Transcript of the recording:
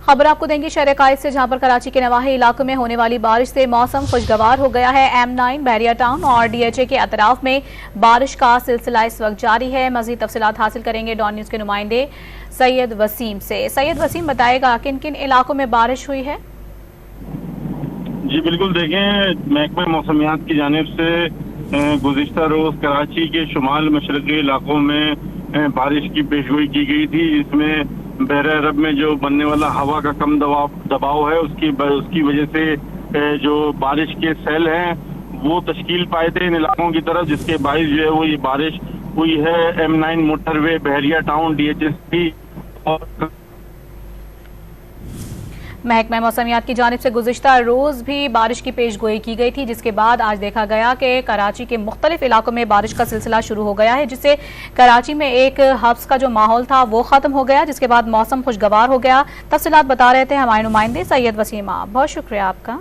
خبر آپ کو دیں گے شہر قائد سے، جہاں پر کراچی کے نواحی علاقوں میں ہونے والی بارش سے موسم خوشگوار ہو گیا ہے۔ M9 بحریہ ٹاؤن اور DHA کے اطراف میں بارش کا سلسلہ اس وقت جاری ہے۔ مزید تفصیلات حاصل کریں گے ڈان نیوز کے نمائندے سید وسیم سے۔ سید وسیم، بتائے گا کن کن علاقوں میں بارش ہوئی ہے؟ جی بالکل، دیکھیں محکمہ موسمیات کی جانب سے گزشتہ روز کراچی کے شمال مشرقی علاقوں میں بارش کی پیشگوئی کی گئی تھی، جس میں بحر عرب میں جو بننے والا ہوا کا کم دباؤ ہے اس کی وجہ سے جو بارش کے سیل ہیں وہ تشکیل پائے تھے ان علاقوں کی طرف، جس کے باعث جو ہے وہ یہ بارش ہوئی ہے۔ M9 موٹر وے بحریہ ٹاؤن DHA اور محکمہ موسمیات کی جانب سے گزشتہ روز بھی بارش کی پیش گوئی کی گئی تھی، جس کے بعد آج دیکھا گیا کہ کراچی کے مختلف علاقوں میں بارش کا سلسلہ شروع ہو گیا ہے، جس سے کراچی میں ایک حبس کا جو ماحول تھا وہ ختم ہو گیا، جس کے بعد موسم خوشگوار ہو گیا۔ تفصیلات بتا رہے تھے ہمارے نمائندے سید وسیم۔ بہت شکریہ آپ کا۔